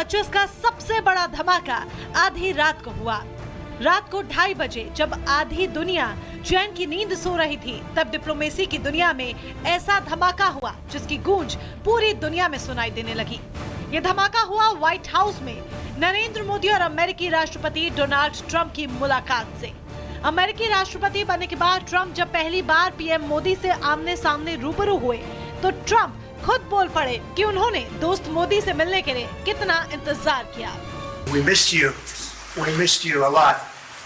2025 का सबसे बड़ा धमाका आधी रात को हुआ। रात को 2:30 बजे जब आधी दुनिया चैन की नींद सो रही थी, तब डिप्लोमेसी की दुनिया में ऐसा धमाका हुआ जिसकी गूंज पूरी दुनिया में सुनाई देने लगी। ये धमाका हुआ व्हाइट हाउस में नरेंद्र मोदी और अमेरिकी राष्ट्रपति डोनाल्ड ट्रंप की मुलाकात से। अमेरिकी राष्ट्रपति बनने के बाद ट्रंप जब पहली बार पीएम मोदी से आमने सामने रूबरू हुए तो ट्रंप खुद बोल पड़े कि उन्होंने दोस्त मोदी से मिलने के लिए कितना इंतजार किया। We missed you. We missed you a lot.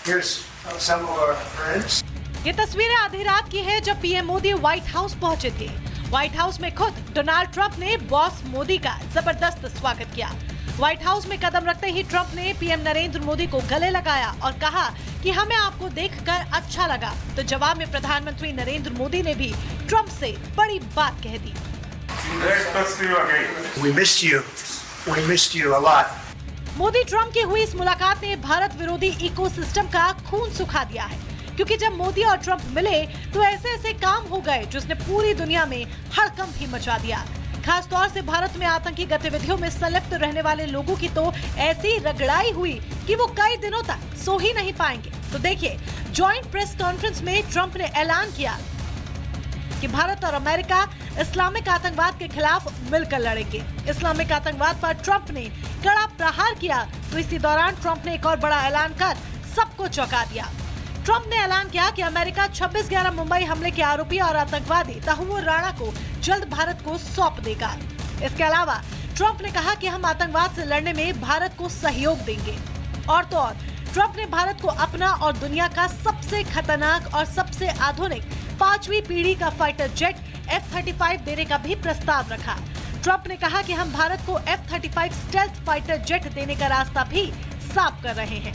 Here's some of our friends. ये तस्वीरें आधी रात की है जब पीएम मोदी व्हाइट हाउस पहुंचे थे। व्हाइट हाउस में खुद डोनाल्ड ट्रंप ने बॉस मोदी का जबरदस्त स्वागत किया। व्हाइट हाउस में कदम रखते ही ट्रंप ने पीएम नरेंद्र मोदी को गले लगाया और कहा कि हमें आपको देखकर अच्छा लगा। तो जवाब में प्रधानमंत्री नरेंद्र मोदी ने भी ट्रंप से बड़ी बात कह दी। We missed you. We missed you a lot. Modi Trump की हुई इस मुलाकात ने भारत विरोधी इकोसिस्टम का खून सुखा दिया है, क्योंकि जब मोदी और ट्रंप मिले तो ऐसे ऐसे काम हो गए जिसने पूरी दुनिया में हड़कंप ही मचा दिया। खास तौर से भारत में आतंकी गतिविधियों में संलिप्त रहने वाले लोगों की तो ऐसी रगड़ाई हुई कि वो कई दिनों तक सो ही नहीं पाएंगे। तो देखिए, जॉइंट प्रेस कॉन्फ्रेंस में ट्रंप ने ऐलान किया कि भारत और अमेरिका इस्लामिक आतंकवाद के खिलाफ मिलकर लड़ेंगे। इस्लामिक आतंकवाद पर ट्रंप ने कड़ा प्रहार किया। तो इसी दौरान ट्रंप ने एक और बड़ा ऐलान कर सबको चौंका दिया। ट्रंप ने ऐलान किया कि अमेरिका 26/11 मुंबई हमले के आरोपी और आतंकवादी तहव्वुर राणा को जल्द भारत को सौंप देगा। इसके अलावा ट्रंप ने कहा कि हम आतंकवाद से लड़ने में भारत को सहयोग देंगे। और तो और ट्रंप ने भारत को अपना और दुनिया का सबसे खतरनाक और सबसे आधुनिक 5वीं पीढ़ी का फाइटर जेट F-35 देने का भी प्रस्ताव रखा। ट्रंप ने कहा कि हम भारत को F-35 स्टेल्थ फाइटर जेट देने का रास्ता भी साफ कर रहे हैं।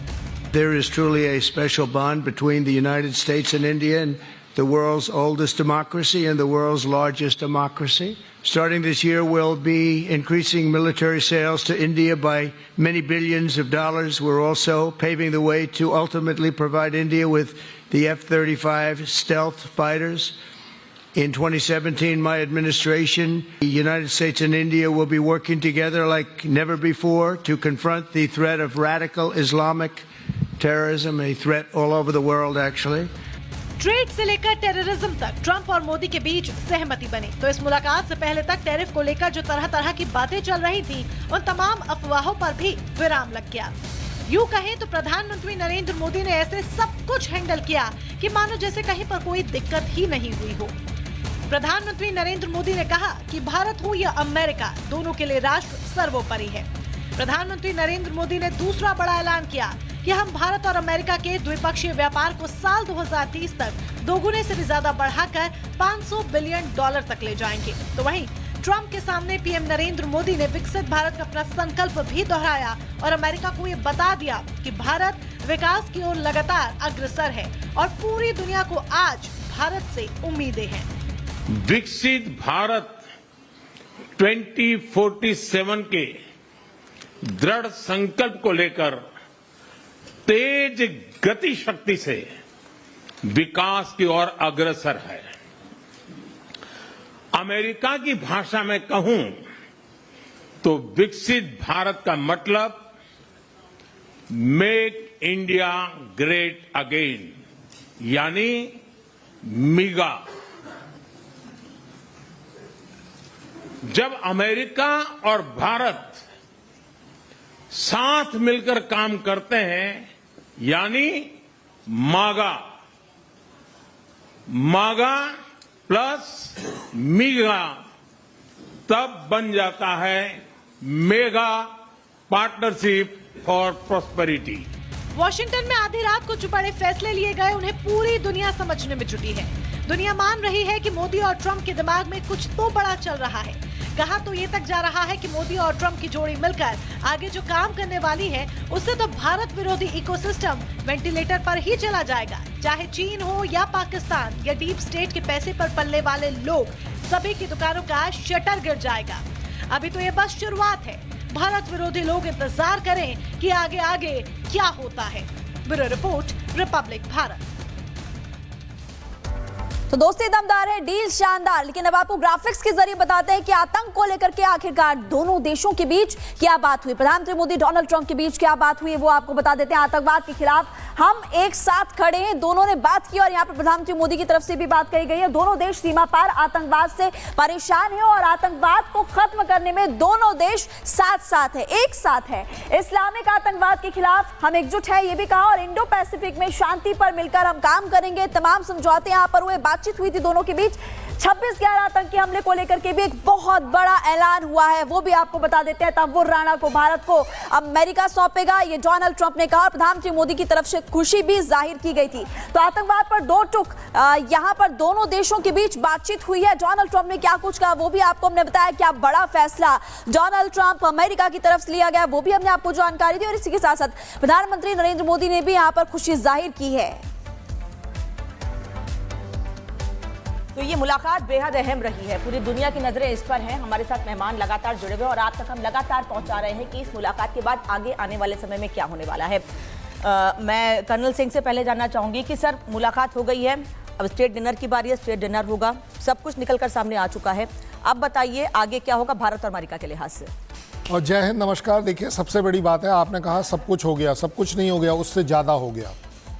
There is truly a special bond between the United States and India, and the world's oldest democracy and the world's largest democracy. Starting this year, we'll be increasing military sales to India by many billions of dollars. We're also paving the way to ultimately provide India with the F-35 stealth fighters. In 2017, my administration, the United States and India will be working together like never before to confront the threat of radical Islamic terrorism, a threat all over the world actually. Trade से लेकर terrorism तक Trump और मोदी के बीच सहमति बनी। तो इस मुलाकात से पहले तक टैरिफ को लेकर जो तरह तरह की बातें चल रही थी, उन तमाम अफवाहों पर भी विराम लग गया। यूं कहें तो प्रधानमंत्री नरेंद्र मोदी ने ऐसे सब कुछ हैंडल किया कि मानो जैसे कहीं पर कोई दिक्कत ही नहीं हुई हो। प्रधानमंत्री नरेंद्र मोदी ने कहा कि भारत हो या अमेरिका, दोनों के लिए राष्ट्र सर्वोपरि है। प्रधानमंत्री नरेंद्र मोदी ने दूसरा बड़ा ऐलान किया कि हम भारत और अमेरिका के द्विपक्षीय व्यापार को साल 2030 तक दोगुने से भी ज्यादा बढ़ाकर $500 बिलियन तक ले जाएंगे। तो वहीं ट्रंप के सामने पीएम नरेंद्र मोदी ने विकसित भारत का अपना संकल्प भी दोहराया और अमेरिका को ये बता दिया कि भारत विकास की ओर लगातार अग्रसर है और पूरी दुनिया को आज भारत से उम्मीदें हैं। विकसित भारत 2047 के दृढ़ संकल्प को लेकर तेज गति शक्ति से विकास की ओर अग्रसर है। अमेरिका की भाषा में कहूं तो विकसित भारत का मतलब मेक इंडिया ग्रेट अगेन, यानी मिगा। जब अमेरिका और भारत साथ मिलकर काम करते हैं, यानी मागा, मागा प्लस मिगा, तब बन जाता है mega partnership for prosperity. Washington में आधी रात को जो बड़े फैसले लिए गए, उन्हें पूरी दुनिया समझने में जुटी है। दुनिया मान रही है कि मोदी और ट्रंप के दिमाग में कुछ तो बड़ा चल रहा है। कहा तो ये तक जा रहा है कि मोदी और ट्रंप की जोड़ी मिलकर आगे जो काम करने वाली है, उससे तो भारत विरोधी इकोसिस्टम वेंटिलेटर पर ही चला जाएगा। चाहे चीन हो या पाकिस्तान या डीप स्टेट के पैसे पर पलने वाले लोग, सभी की दुकानों का शटर गिर जाएगा। अभी तो ये बस शुरुआत है। भारत विरोधी लोग इंतजार करें कि आगे आगे क्या होता है। Bureau report, Republic Bharat. तो दोस्ती दमदार है, डील शानदार, लेकिन अब आपको ग्राफिक्स के जरिए बताते हैं कि आतंक को लेकर के आखिरकार दोनों देशों के बीच क्या बात हुई। प्रधानमंत्री मोदी डोनाल्ड ट्रंप के बीच क्या बात हुई वो आपको बता देते हैं। आतंकवाद के खिलाफ हम एक साथ खड़े हैं, दोनों ने बात की और यहाँ पर प्रधानमंत्री मोदी की तरफ से भी बात कही गई है। दोनों देश सीमा पार आतंकवाद से परेशान है और आतंकवाद को खत्म करने में दोनों देश साथ साथ है, एक साथ है। इस्लामिक आतंकवाद के खिलाफ हम एकजुट है ये भी कहा और इंडो पैसिफिक में शांति पर मिलकर हम काम करेंगे। तमाम समझौते यहाँ पर हुए, बातचीत हुई थी दोनों के बीच। 26/11 आतंकी हमले को लेकर के भी एक बहुत बड़ा ऐलान हुआ है, वो भी आपको बता देते हैं। तंबूर राणा को भारत को अमेरिका सौंपेगा, ये डोनाल्ड ट्रंप ने कहा और प्रधानमंत्री मोदी की तरफ से खुशी भी जाहिर की गई थी। तो आतंकवाद पर दो टुक यहां पर दोनों देशों के बीच बातचीत हुई है। डोनाल्ड ट्रंप ने क्या कुछ कहा वो भी आपको हमने बताया। क्या बड़ा फैसला डोनाल्ड ट्रंप अमेरिका की तरफ से लिया गया वो भी हमने आपको जानकारी दी और इसी के साथ साथ प्रधानमंत्री नरेंद्र मोदी ने भी यहां पर खुशी जाहिर की है। तो ये मुलाकात बेहद अहम रही है, पूरी दुनिया की नजरें इस पर हैं। हमारे साथ मेहमान लगातार जुड़े हुए और आप तक हम लगातार पहुंचा रहे हैं कि इस मुलाकात के बाद आगे आने वाले समय में क्या होने वाला है। मैं कर्नल सिंह से पहले जानना चाहूंगी कि सर, मुलाकात हो गई है, अब स्टेट डिनर की बारी है, स्टेट डिनर होगा, सब कुछ निकलकर सामने आ चुका है। अब बताइए आगे क्या होगा भारत और अमेरिका के लिहाज से। और जय हिंद, नमस्कार। देखिए, सबसे बड़ी बात है, आपने कहा सब कुछ हो गया, सब कुछ नहीं हो गया, उससे ज़्यादा हो गया।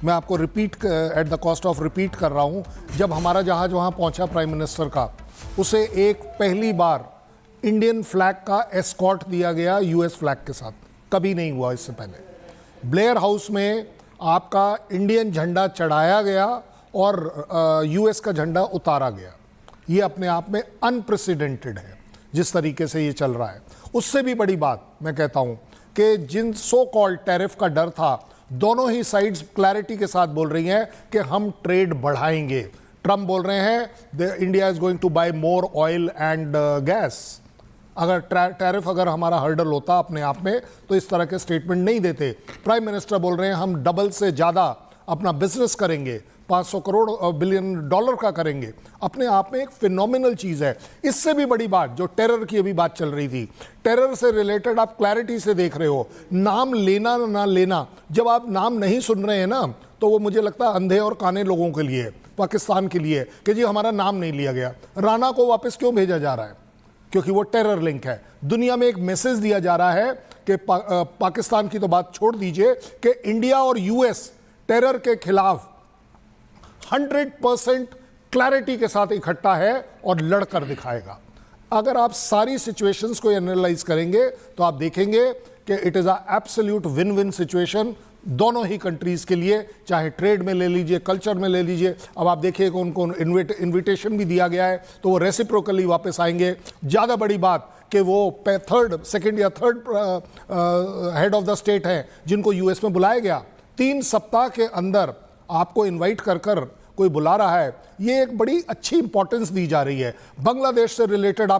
मैं आपको repeat at the cost of repeat कर रहा हूँ। जब हमारा जहाज़ वहाँ पहुँचा प्राइम मिनिस्टर का, उसे एक पहली बार इंडियन फ्लैग का एस्कॉर्ट दिया गया यूएस फ्लैग के साथ, कभी नहीं हुआ इससे पहले। ब्लेयर हाउस में आपका इंडियन झंडा चढ़ाया गया और यूएस का झंडा उतारा गया। ये अपने आप में अनप्रेसिडेंटेड है जिस तरीके से ये चल रहा है। उससे भी बड़ी बात मैं कहता हूँ कि जिन सो कॉल्ड टैरिफ का डर था, दोनों ही साइड्स क्लैरिटी के साथ बोल रही हैं कि हम ट्रेड बढ़ाएंगे। ट्रम्प बोल रहे हैं India is going to buy more oil and gas. अगर टैरिफ अगर हमारा हर्डल होता अपने आप में तो इस तरह के स्टेटमेंट नहीं देते। प्राइम मिनिस्टर बोल रहे हैं हम डबल से ज़्यादा अपना बिजनेस करेंगे, 500 करोड़ बिलियन डॉलर का करेंगे। अपने आप में एक फिनोमिनल चीज़ है। इससे भी बड़ी बात, जो टेरर की अभी बात चल रही थी, टेरर से रिलेटेड आप क्लैरिटी से देख रहे हो, नाम लेना ना लेना। जब आप नाम नहीं सुन रहे हैं ना, तो वो मुझे लगता है अंधे और काने लोगों के लिए, पाकिस्तान के लिए, कि जी हमारा नाम नहीं लिया गया। राणा को वापस क्यों भेजा जा रहा है? क्योंकि वो टेरर लिंक है। दुनिया में एक मैसेज दिया जा रहा है कि पाकिस्तान की तो बात छोड़ दीजिए कि इंडिया और यूएस टेरर के खिलाफ 100% क्लैरिटी के साथ इकट्ठा है और लड़कर दिखाएगा। अगर आप सारी सिचुएशंस को एनालाइज करेंगे तो आप देखेंगे कि it is a absolute win win situation दोनों ही कंट्रीज़ के लिए, चाहे ट्रेड में ले लीजिए, कल्चर में ले लीजिए। अब आप देखिए कि उनको इन्विटेशन भी दिया गया है तो वो रेसिप्रोकली वापस आएंगे। ज़्यादा बड़ी बात कि वो सेकंड या third head of the state हैं जिनको यूएस में बुलाया गया। 3 सप्ताह के अंदर आपको इनवाइट कर कोई बुला रहा है, ये एक बड़ी अच्छी इंपॉर्टेंस दी जा रही है। बांग्लादेश से रिलेटेड